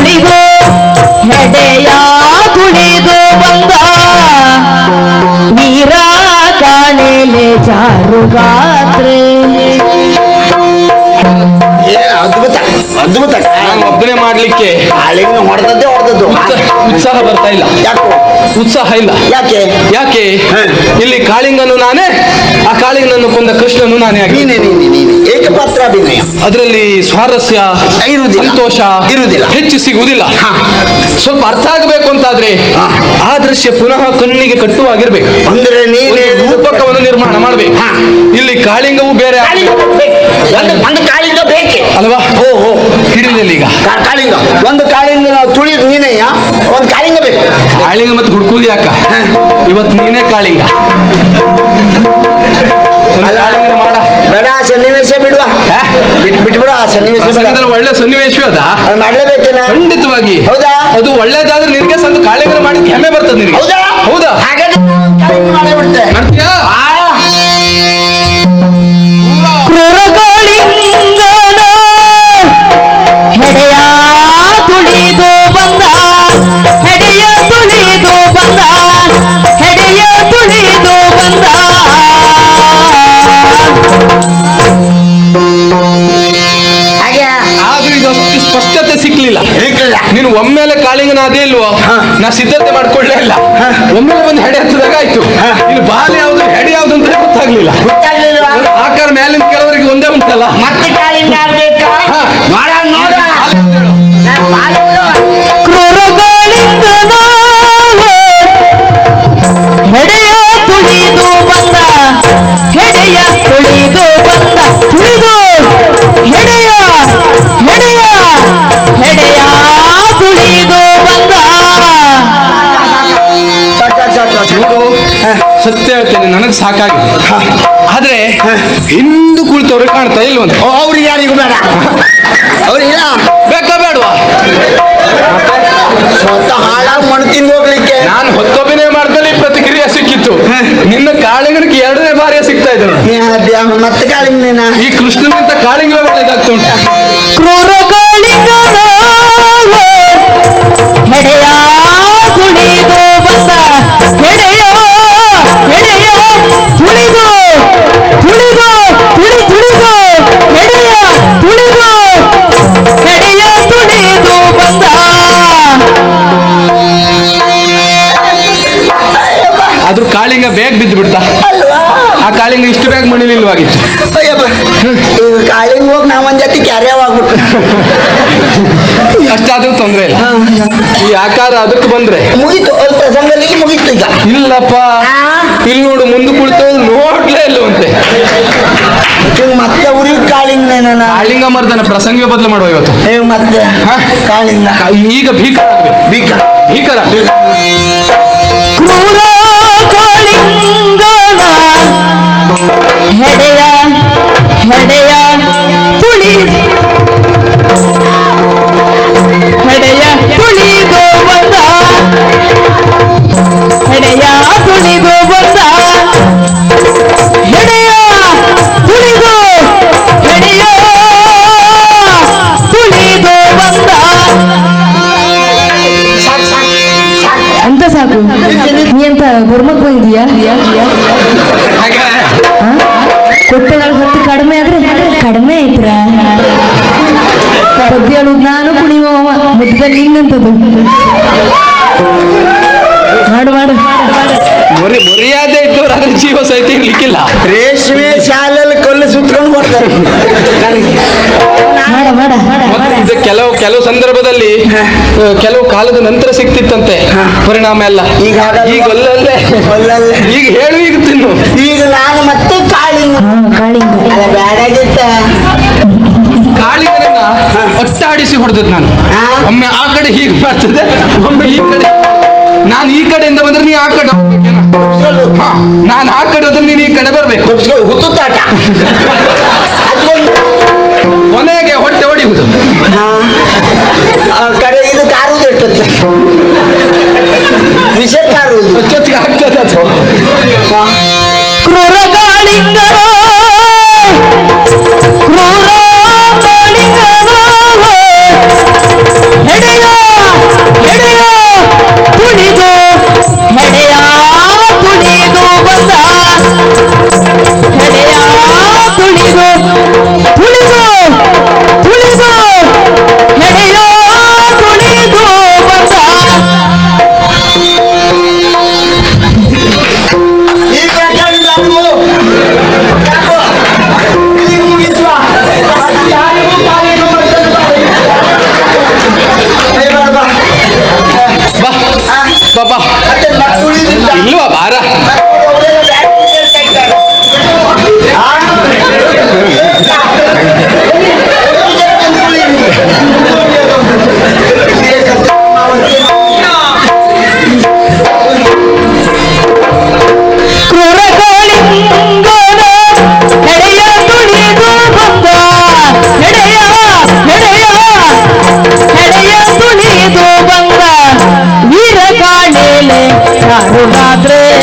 ತುಳಿದು ಹೆಡೆಯ ತುಳಿದು ಬಂದ ವೀರ ಕಾಣೆಲೆ ಜಾರುಗಾತ್ರೆ. ಅದ್ಭುತ ಅದ್ಭುತ. ನಾನು ಒಬ್ಬನೇ ಮಾಡ್ಲಿಕ್ಕೆ ಕಾಳಿಂಗ ಹೊಡೆದದ್ದೇ ಹೊಡೆದದ್ದು. ಉತ್ಸಾಹ ಬರ್ತಾ ಇಲ್ಲ. ಯಾಕೋ ಉತ್ಸಾಹ ಇಲ್ಲ. ಯಾಕೆ ಯಾಕೆ ಇಲ್ಲಿ ಕಾಳಿಂಗನು ನಾನೇ, ಆ ಕಾಳಿಂಗನನ್ನು ಕೊಂದ ಕೃಷ್ಣನು ನಾನೇ. ನೀನೆ ಏಕಪಾತ್ರ ಅಭಿನಯ. ಅದರಲ್ಲಿ ಸ್ವಾರಸ್ಯ ಇರುವುದಿಲ್ಲ, ಸಂತೋಷ ಇರುವುದಿಲ್ಲ, ಹೆಚ್ಚು ಸಿಗುವುದಿಲ್ಲ. ಸ್ವಲ್ಪ ಅರ್ಥ ಆಗಬೇಕು ಅಂತಾದ್ರೆ ಆ ದೃಶ್ಯ ಪುನಃ ಕಣ್ಣಿಗೆ ಕಟ್ಟುವಾಗಿರ್ಬೇಕು. ಅಂದ್ರೆ ನೀನೇ ರೂಪಕವನ್ನು ನಿರ್ಮಾಣ ಮಾಡ್ಬೇಕು. ಇಲ್ಲಿ ಕಾಳಿಂಗವು ಬೇರೆ ಒಂದು ಕಾಳಿಂಗ ಬೇಕೆ ಅಲ್ವಾ? ಓಹೋ ಹಿಡಿಲಿಲ್ಲ ಈಗ ಕಾಳಿಂಗ. ಒಂದು ಕಾಳಿಂಗ ನಾವು ತುಳಿದು ನೀನೆಯ ಒಂದು ಕಾಳಿಂಗ ಬೇಕು. ಕಾಳಿಂಗ ಮತ್ತೆ ಹುಡ್ಕುದು ಯಾಕ? ಇವತ್ತು ನೀನೇ ಕಾಳಿಂಗ. ಮಾಡ ಬೇಡ, ಸನ್ನಿವೇಶ ಬಿಡುವ, ಬಿಟ್ಬಿಡುವ ಸನ್ನಿವೇಶ. ಒಳ್ಳೆ ಸನ್ನಿವೇಶವೇ ಅದ, ಮಾಡ್ಲೇಬೇಕೇನ? ಖಂಡಿತವಾಗಿ. ಹೌದಾ? ಅದು ಒಳ್ಳೇದಾದ್ರೆ ನಿನ್ಗೆ ಸಂತ ಕಾಳಿಂಗ ಮಾಡಿ ಹೆಮ್ಮೆ ಬರ್ತದೆ ನಿನಗೆ. ಹೌದಾ? ಹೌದಾ? ಹಾಗಾದ್ರೆ ಮಾಡೇ ಬಿಡ್ತೆ. ಮಾಡ್ತೀಯಾ? ಕ್ರೂರ ಕಾಳಿಂಗನ ಹೆಡೆಯ ತುಳಿದು ಬಂದ, ಹೆಡೆಯ ತುಳಿದು ಬಂದ, ಹೆಡೆಯ ತುಳಿದು ಬಂದ. ಆದ್ರೂ ಇದಷ್ಟು ಸ್ಪಷ್ಟತೆ ಸಿಕ್ಲಿಲ್ಲ. ನೀನು ಒಮ್ಮೆಲೆ ಕಾಳಿಂಗನಾದೇ ಇಲ್ವೋ? ನಾ ಸಿದ್ಧತೆ ಮಾಡ್ಕೊಳ್ಳೇ ಇಲ್ಲ. ಒಮ್ಮೆಲೆ ಒಂದು ಹೆಡೆ ಹತ್ತದಾಗ ಆಯ್ತು. ಇಲ್ಲಿ ಬಾಲ್ ಯಾವ್ದು ಹೆಡೆ ಯಾವ್ದು ಅಂತ ಗೊತ್ತಾಗ್ಲಿಲ್ಲ. ಆಕಾರ ಮೇಲಿನ ಕೆಲವರಿಗೆ ಒಂದೇ ಉಂಟಲ್ಲ. ಮತ್ತೆ ಕಾಳಿಂಗ ಆಗ್ಬೇಕಾ? ನೋಡ ನೋಡ ಕ್ರೂರ ಕಾಳಿಂಗನ ಹೆಡೆಯ ತುಳಿದು ಬಂದ, ಹೆಡೆಯ ತುಳಿದು ಬಂದ, ತುಳಿದು ಹೆಡೆಯ ಹೆಡೆಯ ಹೆಡೆಯ ತುಳಿದು ಬಂದ. ಸತ್ಯ ಹೇಳ್ತೇನೆ, ನನಗೆ ಸಾಕಾಗಿದೆ. ಆದ್ರೆ ಹಿಂದು ಕುಳಿತವ್ರಿಗೆ ಕಾಣ್ತಾ ಇಲ್ವಂತ. ಅವ್ರಿಗೆ ಯಾರಿಗೂ ಬೇಡ. ಅವ್ರಿಲ್ಲ ಬೇಕಾ ಬೇಡವಾ? ಸ್ವತಃ ಹಾಳಾಗಿ ಮಣ್ಣು ತಿಂದು ಹೋಗ್ಲಿಕ್ಕೆ. ನಾನು ಹೊತ್ತೊಬ್ಬನೇ ಮಾಡ್ದಲ್ಲಿ ಪ್ರತಿಕ್ರಿಯೆ ಸಿಕ್ಕಿತ್ತು. ನಿನ್ನ ಕಾಳಿಂಗನಿಗೆ ಎರಡನೇ ಬಾರಿಯ ಸಿಗ್ತಾ ಇದ್ದರು. ಮತ್ತೆ ಕಾಳಿಂಗನೇನ? ಈ ಕೃಷ್ಣನಿಂದ ಕಾಳಿಂಗ ಒಳ್ಳೇದಾಗ್ತಾ ಉಂಟು. ಕ್ರೂರ ಕಾಳಿಂಗನ ಹೆಡೆಯ ತುಳಿದು ಬಂದ, ಹೆಡೆಯ ಹೆಡೆಯ ತುಳಿದು ತುಳಿದು ತುಳಿ ತುಳಿದು ಹೆಡೆಯ ತುಳಿದು ಹೆಡೆಯ ತುಳಿದು ಬಂದ. ಆದ್ರೂ ಕಾಳಿಂಗ ಬೇಗ ಬಿದ್ದು ಬಿಡ್ತಾ. ಆ ಕಾಳಿಂಗ ಇಷ್ಟು ಬೇಗ ಮಣಿಲಿಲ್ವಾಗಿತ್ತು. ಕಾಳಿಂಗ ಹೋಗಿ ನಾವೊಂದ್ ಜೊತೆ ಕ್ಯಾರ್ಯವಾಗ್ಬಿಟ್ಟು ಅಷ್ಟಾದ್ರೂ ತೊಂದ್ರೆ ಇಲ್ಲ. ಈ ಆಕಾರ ಅದಕ್ಕೆ ಬಂದ್ರೆ ಮುಗೀತು. ಅಲ್ಲಿ ಪ್ರಸಂಗದಲ್ಲಿ ಮುಗೀತು. ಈಗ ಇಲ್ಲಪ್ಪ, ಇಲ್ಲಿ ನೋಡು, ಮುಂದೆ ಕುಳಿತು ನೋಡ್ಲೇ ಇಲ್ಲವಂತೆ. ಮತ್ತೆ ಉರಿ ಕಾಳಿಂಗನೇನ? ಕಾಳಿಂಗ ಮರ್ದನ ಪ್ರಸಂಗ ಬದಲು ಮಾಡುವ ಇವತ್ತು. ಮತ್ತೆ ಕಾಳಿಂಗ ಈಗ ಭೀಕರ ಭೀಕರ ಭೀಕರ. ಕ್ರೂರ ಕಾಳಿಂಗನ ಹೆಡೆಯ ಹೆಡೆಯ ತುಳಿ ಹೆಡೆಯ ತುಳಿದು ಬಂದ, ಹೆಡೆಯ ತುಳಿದು ಬಂದ, ಹೆಡೆಯ ತುಳಿದು ಹೆಡೆಯ ತುಳಿದು ಬಂದ. ಅಂತ ಸಾಕು. ನೀ ಅಂತ ಗುರ್ಮಕ್ ಬಂದಿದ್ಯಾ? ಕೊಟ್ಟೆಗಳ ಹೊತ್ತು ಕಡಿಮೆ ಆದ್ರೆ ಕಡಿಮೆ ಐತ್ರ. ಪದ್ಯ ಹೇಳುದು ನಾನು, ಕುಣಿಯುವ ಮುದ್ದದಲ್ಲಿ ಇನ್ನಂತದ್ದು. ಮಾಡು ಮಾಡು. ಮರ್ಯಾದೆ ಇದ್ದವ್ರು ಅದ್ರ ಜೀವ ಸಹಿತ ಇರ್ಲಿಕ್ಕಿಲ್ಲ. ರೇಷ್ಮೆ ಶಾಲೆಯಲ್ಲಿ ಕಲ್ಲು ಸುತ್ಕೊಂಡು ಬರ್ತಾರೆ. ಮಾಡ ಮಾಡ ಇದು ಕೆಲವು ಸಂದರ್ಭದಲ್ಲಿ ಕೆಲವು ಕಾಲದ ನಂತರ ಸಿಕ್ತಿತ್ತಂತೆ ಪರಿಣಾಮ ಎಲ್ಲ. ಈಗ ಅಲ್ಲಲ್ಲೇ ಈಗ ಹೇಳು, ಈಗ ತಿನ್ನು. ಈಗ ನಾನು ಮತ್ತೆ ಕಾಳಿಂಗ ಕಾಳಿಂಗ ಬೇಡಾಗಿತ್ತ. ಕಾಳಿಂಗನ ಒಟ್ಟಾಡಿಸಿ ಹೊಡೆದದ್ದು ನಾನು. ಒಮ್ಮೆ ಆ ಕಡೆ ಹೀಗೆ ಬರ್ತದೆ, ಒಮ್ಮೆ ಈ ಕಡೆ. ನಾನು ಈ ಕಡೆಯಿಂದ ಬಂದ್ರೆ ನೀ ಆ ಕಡೆ ಹೋಗ್ಬೇಕೇನ? ನಾನು ಆ ಕಡೆ ಹೋದ್ರೆ ನೀನು ಈ ಕಡೆ ಬರ್ಬೇಕು. ಹುತ್ತುತ್ತಾಟ ಕೊನೆಗೆ ಹೊಟ್ಟೆ ಹೊಡಿಯುವುದು. ಕಡೆ ಇದು ಕಾರುವುದು ಎಷ್ಟೊತ್ತೆ ವಿಷ ಕಾರುವುದು ಅಷ್ಟೊತ್ತಿಗೆ ಆಗ್ತದೆ ಅದು. ಕ್ರೂರ ಕಾಳಿಂಗ ಕ್ರೂರ ಕಾಳಿಂಗ ಹೆಡೆಯ ರಾತ್ರಿ